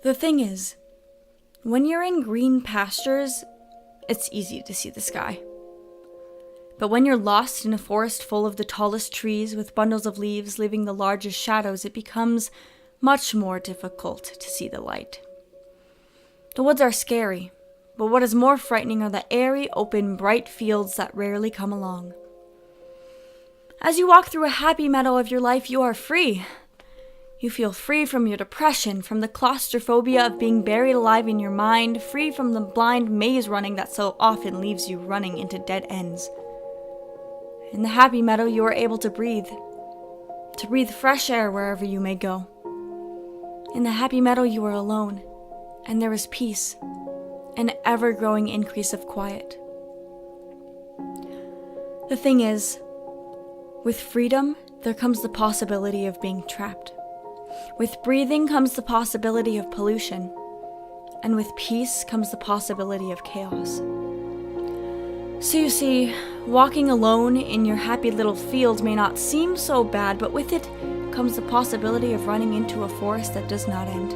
The thing is, when you're in green pastures, it's easy to see the sky. But when you're lost in a forest full of the tallest trees with bundles of leaves leaving the largest shadows, it becomes much more difficult to see the light. The woods are scary, but what is more frightening are the airy, open, bright fields that rarely come along. As you walk through a happy meadow of your life, you are free. You feel free from your depression, from the claustrophobia of being buried alive in your mind, free from the blind maze running that so often leaves you running into dead ends. In the happy meadow, you are able to breathe fresh air wherever you may go. In the happy meadow, you are alone, and there is peace, an ever-growing increase of quiet. The thing is, with freedom, there comes the possibility of being trapped. With breathing comes the possibility of pollution, and with peace comes the possibility of chaos. So you see, walking alone in your happy little field may not seem so bad, but with it comes the possibility of running into a forest that does not end.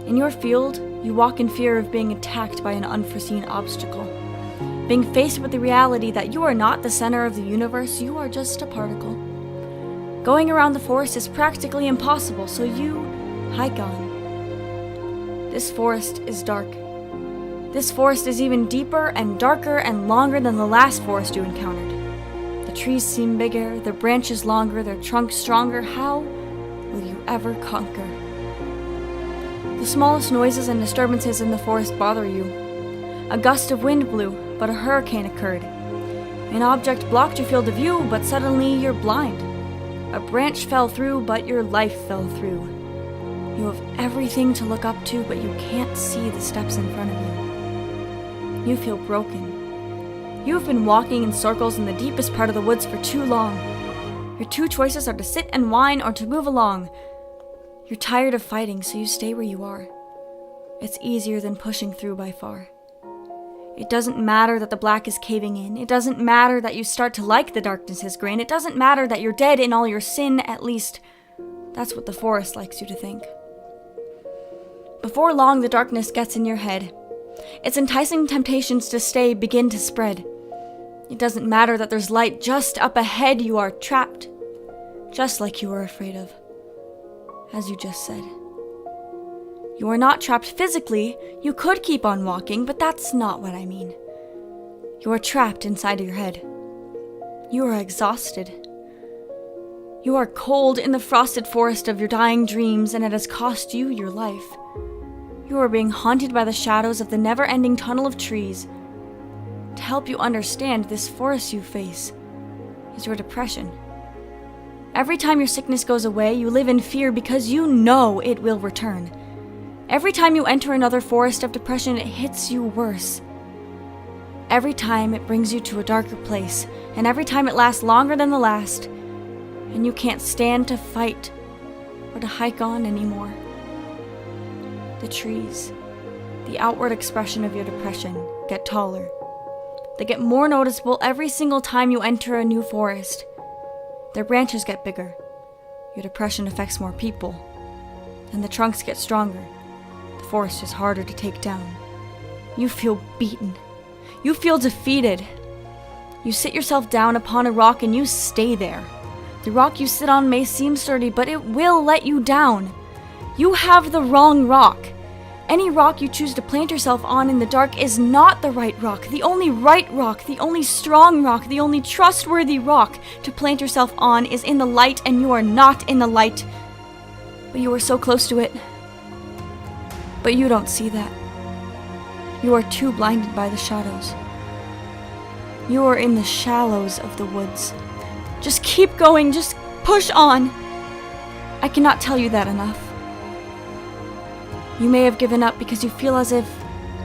In your field, you walk in fear of being attacked by an unforeseen obstacle, being faced with the reality that you are not the center of the universe, you are just a particle. Going around the forest is practically impossible, so you hike on. This forest is dark. This forest is even deeper and darker and longer than the last forest you encountered. The trees seem bigger, their branches longer, their trunks stronger. How will you ever conquer? The smallest noises and disturbances in the forest bother you. A gust of wind blew, but a hurricane occurred. An object blocked your field of view, but suddenly you're blind. A branch fell through, but your life fell through. You have everything to look up to, but you can't see the steps in front of you. You feel broken. You have been walking in circles in the deepest part of the woods for too long. Your two choices are to sit and whine or to move along. You're tired of fighting, so you stay where you are. It's easier than pushing through by far. It doesn't matter that the black is caving in. It doesn't matter that you start to like the darkness's grain. It doesn't matter that you're dead in all your sin, at least that's what the forest likes you to think. Before long, the darkness gets in your head. Its enticing temptations to stay begin to spread. It doesn't matter that there's light just up ahead. You are trapped, just like you were afraid of, as you just said. You are not trapped physically. You could keep on walking, but that's not what I mean. You are trapped inside of your head. You are exhausted. You are cold in the frosted forest of your dying dreams, and it has cost you your life. You are being haunted by the shadows of the never-ending tunnel of trees. To help you understand, this forest you face is your depression. Every time your sickness goes away, you live in fear because you know it will return. Every time you enter another forest of depression, it hits you worse. Every time it brings you to a darker place, and every time it lasts longer than the last, and you can't stand to fight or to hike on anymore. The trees, the outward expression of your depression, get taller. They get more noticeable every single time you enter a new forest. Their branches get bigger. Your depression affects more people, and the trunks get stronger. The forest is harder to take down. You feel beaten. You feel defeated. You sit yourself down upon a rock and you stay there. The rock you sit on may seem sturdy, but it will let you down. You have the wrong rock. Any rock you choose to plant yourself on in the dark is not the right rock. The only right rock, the only strong rock, the only trustworthy rock to plant yourself on is in the light, and you are not in the light. But you are so close to it. But you don't see that. You are too blinded by the shadows. You are in the shallows of the woods. Just keep going, just push on. I cannot tell you that enough. You may have given up because you feel as if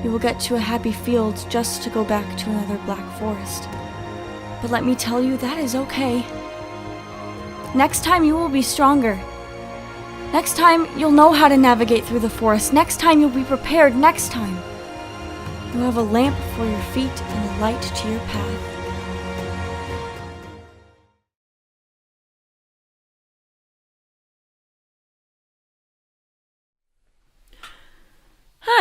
you will get to a happy field just to go back to another black forest. But let me tell you, that is okay. Next time you will be stronger. Next time, you'll know how to navigate through the forest. Next time, you'll be prepared. Next time, you have a lamp for your feet and a light to your path.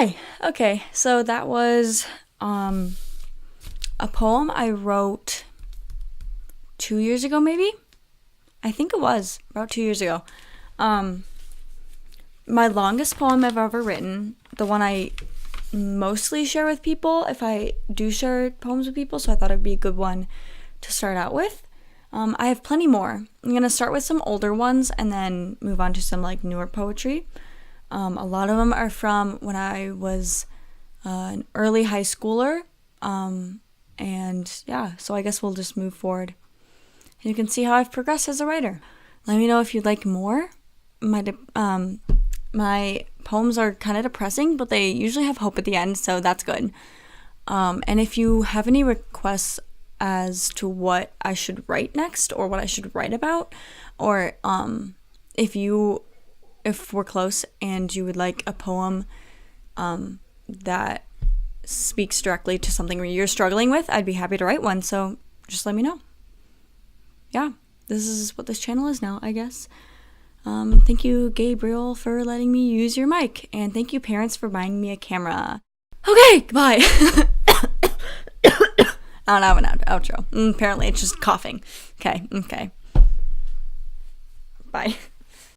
Hi. Okay, so that was a poem I wrote 2 years ago, maybe? I think it was about 2 years ago. My longest poem I've ever written, the one I mostly share with people if I do share poems with people, so I thought it'd be a good one to start out with. I have plenty more. I'm going to start with some older ones and then move on to some like newer poetry. A lot of them are from when I was an early high schooler. And yeah, so I guess we'll just move forward. And you can see how I've progressed as a writer. Let me know if you'd like more. My poems are kind of depressing, but they usually have hope at the end, so that's good. And if you have any requests as to what I should write next or what I should write about, or if we're close and you would like a poem that speaks directly to something you're struggling with, I'd be happy to write one, so just let me know. Yeah, this is what this channel is now, I guess. Thank you, Gabriel, for letting me use your mic, and thank you, parents, for buying me a camera. Okay, goodbye. I don't have an outro. Apparently, it's just coughing. Okay. Bye.